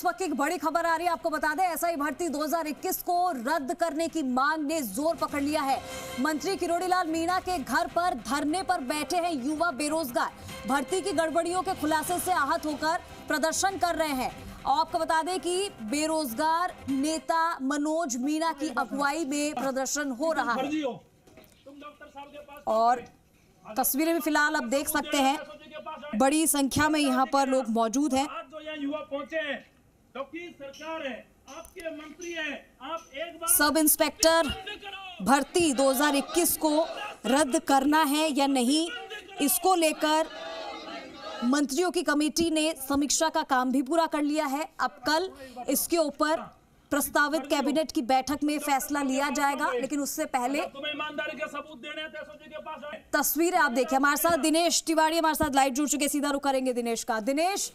इस वक्त एक बड़ी खबर आ रही है, आपको बता दें एसआई भर्ती 2021 को रद्द करने की मांग ने जोर पकड़ लिया है। मंत्री किरोड़ीलाल मीणा के घर पर धरने पर बैठे हैं युवा बेरोजगार। भर्ती की गड़बड़ियों के खुलासे से आहत होकर प्रदर्शन कर रहे हैं। आपको बता दें कि बेरोजगार नेता मनोज मीणा की अगुवाई में प्रदर्शन हो रहा है और तस्वीरें भी फिलहाल आप देख सकते हैं, बड़ी संख्या में यहाँ पर लोग मौजूद हैं। युवा पहुंचे हैं, क्योंकि सरकार है, आपके मंत्री हैं, आप एक बार सब इंस्पेक्टर भर्ती 2021 को रद्द करना है या नहीं, इसको लेकर मंत्रियों की कमेटी ने समीक्षा का काम भी पूरा कर लिया है। अब कल इसके ऊपर प्रस्तावित कैबिनेट की बैठक में फैसला लिया जाएगा, लेकिन उससे पहले तुम्हें ईमानदारी के सबूत देने हैं, तेजस्वी जी के पास है। तस्वीरें आप देखिए। हमारे साथ दिनेश तिवारी हमारे साथ लाइव जुड़ चुके, सीधा रुख करेंगे दिनेश का। दिनेश,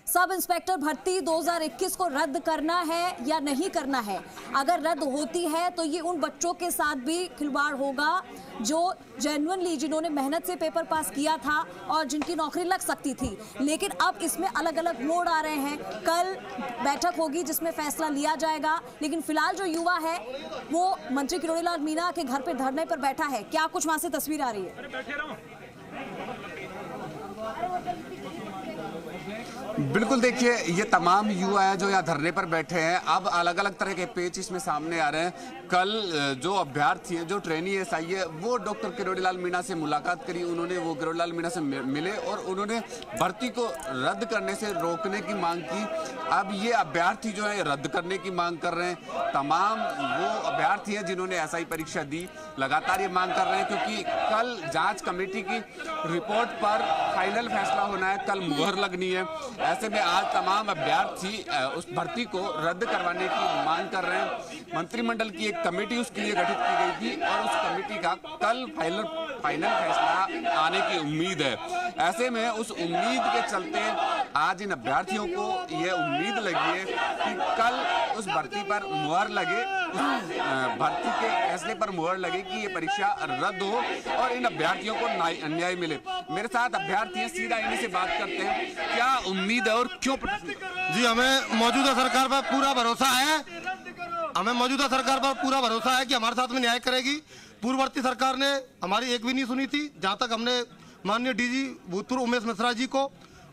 सब इंस्पेक्टर भर्ती 2021 को रद्द करना है या नहीं करना है? अगर रद्द होती है तो ये उन बच्चों के साथ भी खिलवाड़ होगा जो जेन्युइनली, जिन्होंने मेहनत से पेपर पास किया था और जिनकी नौकरी लग सकती थी, लेकिन अब इसमें अलग अलग मोड़ आ रहे हैं। कल बैठक होगी जिसमें फैसला लिया जाएगा, लेकिन फिलहाल जो युवा है वो मंत्री किरोड़ीलाल मीणा के घर पे धरने पर बैठा है। क्या कुछ वहां से तस्वीर आ रही है? बिल्कुल, देखिए ये तमाम युवा हैं जो यहाँ धरने पर बैठे हैं। अब अलग अलग तरह के पेच इसमें सामने आ रहे हैं। कल जो अभ्यर्थी हैं, जो ट्रेनी एसआई है, वो डॉक्टर किरोड़ीलाल मीणा से मुलाकात करी। उन्होंने वो किरोड़ीलाल मीणा से मिले और उन्होंने भर्ती को रद्द करने से रोकने की मांग की। अब ये अभ्यर्थी जो है रद्द करने की मांग कर रहे हैं। तमाम वो अभ्यर्थी हैं जिन्होंने एसआई परीक्षा दी, लगातार ये मांग कर रहे हैं, क्योंकि कल जाँच कमेटी की रिपोर्ट पर फाइनल फैसला होना है, कल मुहर लगनी है। ऐसे में आज तमाम अभ्यर्थी उस भर्ती को रद्द करवाने की मांग कर रहे हैं। मंत्रिमंडल की एक कमेटी उसके लिए गठित की गई थी और उस कमेटी का कल फाइनल फैसला आने की उम्मीद है। ऐसे में उस उम्मीद के चलते आज इन अभ्यर्थियों को यह उम्मीद लगी है कि कल उस भर्ती पर मुहर लगे, उस भर्ती के फैसले पर मुहर लगे कि ये परीक्षा रद्द हो और इन अभ्यर्थियों को न्याय मिले। मेरे साथ अभ्यर्थी हैं, सीधा इन्हीं से बात करते हैं। क्या उम्मीद है और क्यों? जी, हमें मौजूदा सरकार पर पूरा भरोसा है। हमें मौजूदा सरकार पर पूरा भरोसा है कि हमारे साथ में न्याय करेगी। पूर्ववर्ती सरकार ने हमारी एक भी नहीं सुनी थी। जहां तक हमने माननीय डीजी भूतपूर्व उमेश मिश्रा जी को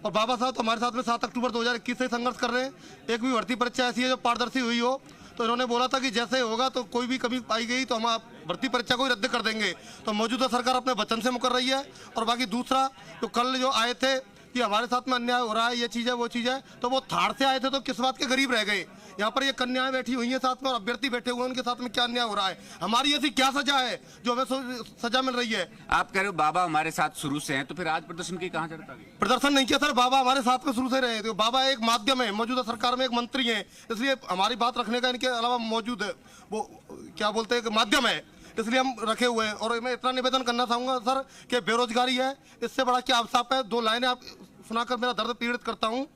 और बाबा साहब तो हमारे साथ में 7 अक्टूबर 2021 से संघर्ष कर रहे हैं। एक भी भर्ती परीक्षा ऐसी है जो पारदर्शी हुई हो, तो इन्होंने बोला था कि जैसे होगा तो कोई भी कमी पाई गई तो हम भर्ती परीक्षा को ही रद्द कर देंगे। तो मौजूदा सरकार अपने वचन से मुकर रही है। और बाकी दूसरा, तो कल जो आए थे कि हमारे साथ में अन्याय हो रहा है, ये चीज़ है वो चीज़ है, तो वो थाड़ से आए थे तो किस बात के गरीब रह गए। यहाँ पर ये कन्याएं बैठी हुई हैं साथ में और अभ्यर्थी बैठे हुए हैं, उनके साथ में क्या अन्याय हो रहा है? हमारी ऐसी क्या सजा है जो हमें सजा मिल रही है? आप कह रहे हो बाबा हमारे साथ शुरू से हैं, तो फिर आज प्रदर्शन की कहाँ जरूरत आ गई? प्रदर्शन नहीं किया सर, बाबा हमारे साथ में शुरू से रहे थे। बाबा एक माध्यम है, मौजूदा सरकार में एक मंत्री है, इसलिए हमारी बात रखने का इनके अलावा मौजूद है, वो क्या बोलते हैं, माध्यम है, इसलिए हम रखे हुए हैं। और मैं इतना निवेदन करना चाहूँगा सर कि बेरोजगारी है, इससे बड़ा क्या अवसाप है? 2 लाइनें आप सुनाकर मेरा दर्द पीड़ित करता हूँ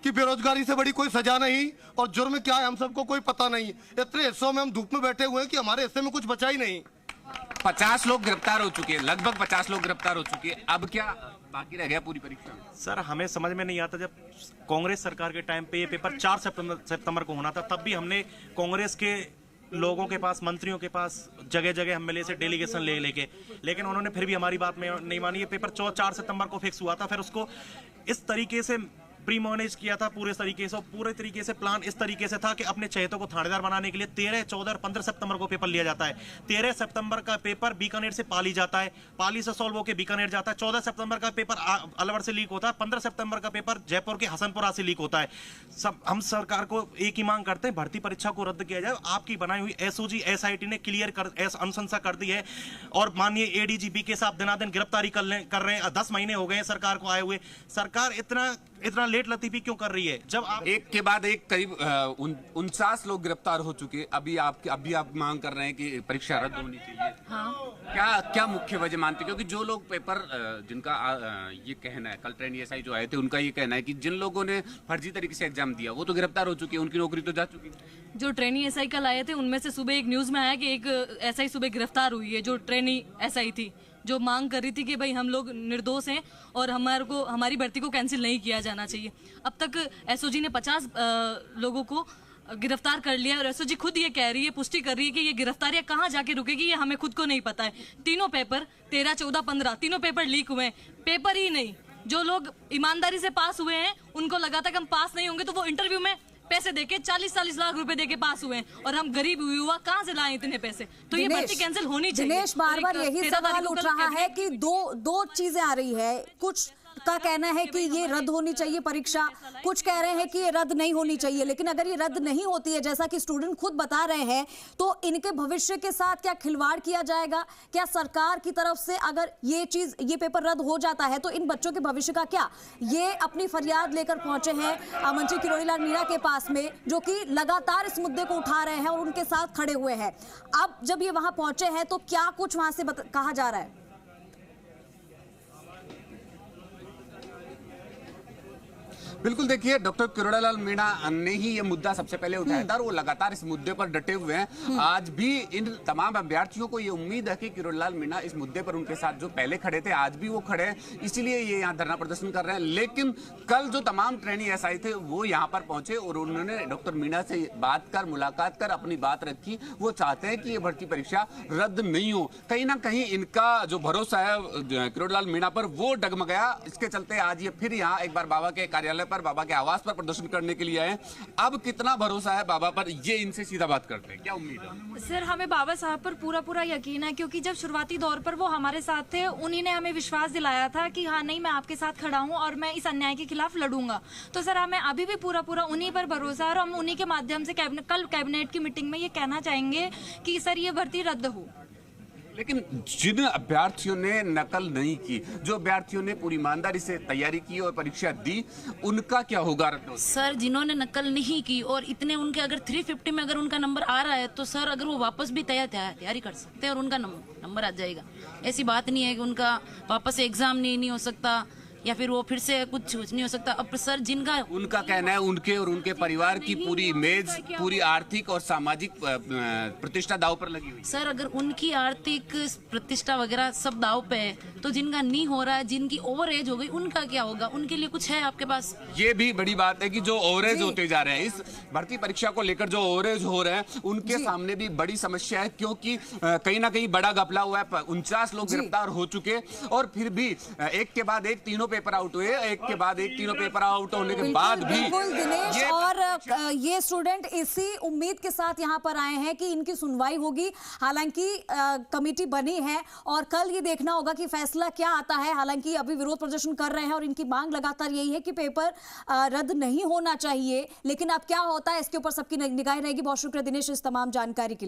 कि बेरोजगारी से बड़ी कोई सजा नहीं और जुर्म क्या है हम सबको कोई पता नहीं। इतने हिस्सों में हम धूप में बैठे हुए हैं कि हमारे हिस्से में कुछ बचा ही नहीं। 50 लोग गिरफ्तार हो चुके हैं, लगभग 50 लोग गिरफ्तार हो चुके हैं। अब क्या बाकी रह गया पूरी परीक्षा में? सर, हमें समझ में नहीं आता, जब कांग्रेस सरकार के टाइम पे ये पेपर 4 सितंबर को होना था, तब भी हमने कांग्रेस के लोगों के पास, मंत्रियों के पास जगह जगह हम मिले से डेलीगेशन लेके, लेकिन उन्होंने फिर भी हमारी बात में नहीं मानी। ये पेपर 4 सितंबर को फिक्स हुआ था, फिर उसको इस तरीके से प्री मैनेज किया था, पूरे तरीके से प्लान इस तरीके से था कि अपने चहेतों को थानेदार बनाने के लिए 13, 14 और 15 सितंबर को पेपर लिया जाता है। 13 सितंबर का पेपर बीकानेर से पाली जाता है, पाली से सॉल्व होकर बीकानेर जाता है। 14 सितंबर का पेपर अलवर से लीक होता है। 15 सितंबर का पेपर जयपुर के हसनपुरा से लीक होता है। हम सरकार को एक ही मांग करते हैं, भर्ती परीक्षा को रद्द किया जाए। आपकी बनाई हुई एसओजी एसआईटी ने क्लियर अनुशंसा कर दी है और माननीय एडीजीपी के साथ दिनादिन गिरफ्तारी कर रहे हैं। 10 महीने हो गए सरकार को आए हुए। सरकार इतना लेट लतीफी क्यों कर रही है? जब आप एक के बाद एक करीब 49 लोग गिरफ्तार हो चुके, अभी आप मांग कर रहे हैं कि परीक्षा रद्द होनी चाहिए। हाँ। क्या मुख्य वजह मानते? क्योंकि जो लोग पेपर जिनका ये कहना है, कल ट्रेनी एसआई जो आए थे उनका ये कहना है कि जिन लोगों ने फर्जी तरीके से एग्जाम दिया वो तो गिरफ्तार हो चुके हैं, उनकी नौकरी तो जा चुकी है। जो ट्रेनी एसआई कल आए थे उनमें से सुबह एक न्यूज में आया कि एक एसआई सुबह गिरफ्तार हुई है, जो ट्रेनी एसआई थी, जो मांग कर रही थी कि भाई हम लोग निर्दोष हैं और हमारी भर्ती को कैंसिल नहीं किया जाना चाहिए। अब तक एसओजी ने 50 लोगों को गिरफ्तार कर लिया और एसओजी खुद ये कह रही है, पुष्टि कर रही है कि ये गिरफ्तारियां कहां जाके रुकेगी ये हमें खुद को नहीं पता है। तीनों पेपर 13, 14, 15 तीनों पेपर लीक हुए हैं। पेपर ही नहीं, जो लोग ईमानदारी से पास हुए हैं उनको लगा था कि हम पास नहीं होंगे, तो वो इंटरव्यू में पैसे देके 40-40 लाख रुपए देके पास हुए हैं और हम गरीब युवा कहां से लाए इतने पैसे? तो ये भर्ती कैंसिल होनी चाहिए। दिनेश, बार बार यही सवाल उठ रहा है कि दो चीजें आ रही है। कुछ का कहना है कि ये रद्द होनी चाहिए परीक्षा, कुछ कह रहे हैं कि ये रद्द नहीं होनी चाहिए। लेकिन अगर ये रद्द नहीं होती है, जैसा कि स्टूडेंट खुद बता रहे हैं, तो इनके भविष्य के साथ क्या खिलवाड़ किया जाएगा? क्या सरकार की तरफ से अगर ये पेपर रद्द हो जाता है तो इन बच्चों के भविष्य का क्या? ये अपनी फरियाद लेकर पहुंचे हैं मंत्री किरोड़ीलाल मीणा के पास में, जो कि लगातार इस मुद्दे को उठा रहे हैं और उनके साथ खड़े हुए हैं। अब जब ये वहां पहुंचे हैं तो क्या कुछ वहां से कहा जा रहा है? बिल्कुल, देखिए डॉक्टर किरोड़ीलाल मीणा ने ही ये मुद्दा सबसे पहले उठाया था और वो लगातार इस मुद्दे पर डटे हुए हैं। आज भी इन तमाम अभ्यर्थियों को ये उम्मीद है कि किरोड़ीलाल मीणा इस मुद्दे पर उनके साथ जो पहले खड़े थे आज भी वो खड़े हैं, इसीलिए ये यहाँ धरना प्रदर्शन कर रहे हैं। लेकिन कल जो तमाम ट्रेनी एसआई थे वो यहाँ पर पहुंचे और उन्होंने डॉक्टर मीणा से बात कर, मुलाकात कर अपनी बात रखी। वो चाहते हैं कि ये भर्ती परीक्षा रद्द नहीं हो। कहीं ना कहीं इनका जो भरोसा है किरोड़ीलाल मीणा पर वो डगमगाया। इसके चलते आज ये फिर यहाँ एक बार बाबा के कार्यालय पर, बाबा के आवास पर प्रदर्शन करने के लिए आए। अब कितना भरोसा है बाबा पर, ये इनसे सीधा बात करते हैं, क्या उम्मीद है? सर, हमें बाबा साहब पर पूरा यकीन है, क्योंकि जब शुरुआती दौर पर वो हमारे साथ थे, उन्हीं ने हमें विश्वास दिलाया था कि हाँ नहीं, मैं आपके साथ खड़ा हूँ और मैं इस अन्याय के खिलाफ लड़ूंगा। तो सर, हमें अभी भी पूरा उन्हीं पर भरोसा है और हम उन्हीं के माध्यम से कल कैबिनेट की मीटिंग में ये कहना चाहेंगे कि सर ये भर्ती रद्द हो। लेकिन जिन अभ्यर्थियों ने नकल नहीं की, जो अभ्यर्थियों ने पूरी ईमानदारी से तैयारी की और परीक्षा दी, उनका क्या होगा? सर, जिन्होंने नकल नहीं की और इतने उनके अगर 350 में अगर उनका नंबर आ रहा है तो सर अगर वो वापस भी तैयारी कर सकते हैं और उनका नंबर आ जाएगा। ऐसी बात नहीं है कि उनका वापस एग्जाम नहीं हो सकता या फिर वो फिर से कुछ नहीं हो सकता। अब सर, जिनका उनका कहना है उनके और उनके परिवार की पूरी इमेज, पूरी आर्थिक और सामाजिक प्रतिष्ठा दाव पर लगी हुई। सर, अगर उनकी आर्थिक प्रतिष्ठा वगैरह सब दाव पे है तो जिनका नहीं हो रहा है, जिनकी ओवर एज हो गई, उनका क्या होगा? उनके लिए कुछ है आपके पास? ये भी बड़ी बात है कि जो ओवरेज होते जा रहे हैं, इस भर्ती परीक्षा को लेकर जो ओवरेज हो रहे हैं, उनके सामने भी बड़ी समस्या है, क्योंकि कहीं ना कहीं बड़ा घपला हुआ है। 49 लोग गिरफ्तार हो चुके और फिर भी एक के बाद एक तीनों पेपर आउट हुए, एक के बाद एक तीनों पेपर आउट होने के बाद भी। बिल्कुल दिनेश, और ये स्टूडेंट इसी उम्मीद के साथ यहाँ पर आए हैं कि इनकी सुनवाई होगी। हालांकि कमेटी बनी है और कल ये देखना होगा कि फैसला क्या आता है। हालांकि अभी विरोध प्रदर्शन कर रहे हैं और इनकी मांग लगातार यही है कि पेपर रद्द नहीं होना चाहिए। लेकिन अब क्या होता है इसके ऊपर सबकी निगाहें रहेगी। बहुत शुक्रिया दिनेश इस तमाम जानकारी के लिए।